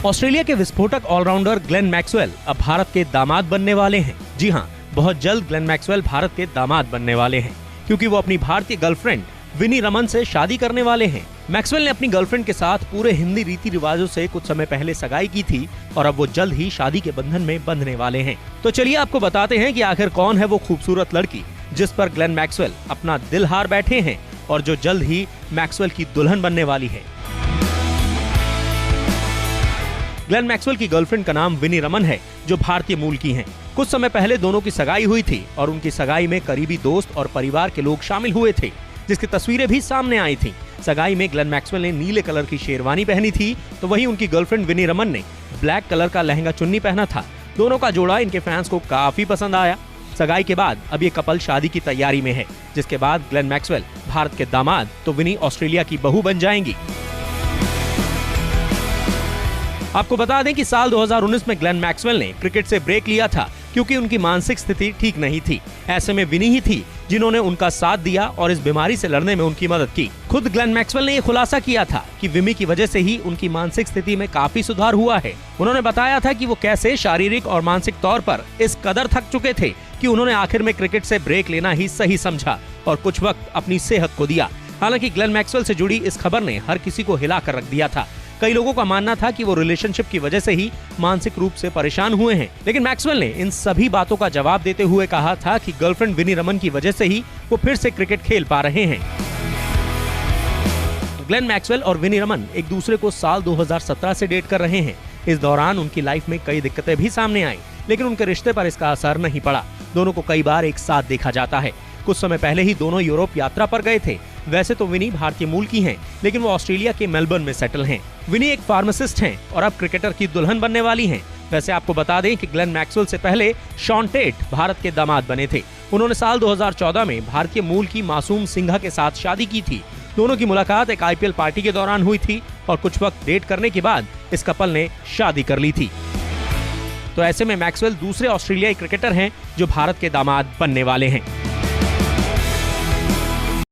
Australia के विस्फोटक allrounder Glenn Maxwell अब भारत के दामाद बनने वाले हैं। जी हाँ, बहुत जल्द ग्लेन मैक्सवेल भारत के दामाद बनने वाले हैं, क्योंकि वो अपनी भारतीय गर्लफ्रेंड विनी रमन से शादी करने वाले हैं। मैक्सवेल ने अपनी गर्लफ्रेंड के साथ पूरे हिंदी रीति रिवाजों से कुछ समय पहले सगाई की थी और अब वो जल्द ही शादी के बंधन में बंधने वाले हैं। तो चलिए आपको बताते हैं कि आखिर कौन है वो खूबसूरत लड़की जिस पर ग्लेन मैक्सवेल अपना दिल हार बैठे हैं और जो जल्द ही मैक्सवेल की दुल्हन बनने वाली है। ग्लेन मैक्सवेल की गर्लफ्रेंड का नाम विनी रमन है, जो भारतीय मूल की हैं। कुछ समय पहले दोनों की सगाई हुई थी और उनकी सगाई में करीबी दोस्त और परिवार के लोग शामिल हुए थे, जिसकी तस्वीरें भी सामने आई थीं। सगाई में ग्लेन मैक्सवेल ने नीले कलर की शेरवानी पहनी थी, तो वहीं उनकी गर्लफ्रेंड विनी रमन ने ब्लैक कलर का लहंगा चुन्नी पहना था। दोनों का जोड़ा इनके फैंस को काफी पसंद आया। सगाई के बाद अब ये कपल शादी की तैयारी में है, जिसके बाद ग्लेन मैक्सवेल भारत के दामाद तो विनी ऑस्ट्रेलिया की बहू बन जाएंगी। आपको बता दें कि साल 2019 में ग्लेन मैक्सवेल ने क्रिकेट से ब्रेक लिया था, क्योंकि उनकी मानसिक स्थिति ठीक नहीं थी। ऐसे में विनी ही थी जिन्होंने उनका साथ दिया और इस बीमारी से लड़ने में उनकी मदद की। खुद ग्लेन मैक्सवेल ने ये खुलासा किया था कि विमी की वजह से ही उनकी मानसिक स्थिति में काफी सुधार हुआ है। उन्होंने बताया था कि वो कैसे शारीरिक और मानसिक तौर पर इस कदर थक चुके थे कि उन्होंने आखिर में क्रिकेट से ब्रेक लेना ही सही समझा और कुछ वक्त अपनी सेहत को दिया। हालांकि ग्लेन मैक्सवेल से जुड़ी इस खबर ने हर किसी को हिला कर रख दिया था। कई लोगों का मानना था कि वो रिलेशनशिप की वजह से ही मानसिक रूप से परेशान हुए हैं, लेकिन मैक्सवेल ने इन सभी बातों का जवाब देते हुए कहा था कि गर्लफ्रेंड विनी रमन की वजह से ही वो फिर से क्रिकेट खेल पा रहे हैं। ग्लेन मैक्सवेल और विनी रमन एक दूसरे को साल 2017 से डेट कर रहे हैं। इस दौरान उनकी लाइफ में कई दिक्कतें भी सामने आई, लेकिन उनके रिश्ते पर इसका असर नहीं पड़ा। दोनों को कई बार एक साथ देखा जाता है। कुछ समय पहले ही दोनों यूरोप यात्रा पर गए थे। वैसे तो विनी भारतीय मूल की हैं, लेकिन वो ऑस्ट्रेलिया के मेलबर्न में सेटल हैं। विनी एक फार्मासिस्ट हैं और अब क्रिकेटर की दुल्हन बनने वाली हैं। वैसे आपको बता दें कि ग्लेन मैक्सवेल से पहले शॉन टेट भारत के दामाद बने थे। उन्होंने साल 2014 में भारतीय मूल की मासूम सिंघा के साथ शादी की थी। दोनों की मुलाकात एक IPL पार्टी के दौरान हुई थी और कुछ वक्त डेट करने के बाद इस कपल ने शादी कर ली थी। तो ऐसे में मैक्सवेल दूसरे ऑस्ट्रेलियाई क्रिकेटर हैं जो भारत के दामाद बनने वाले हैं।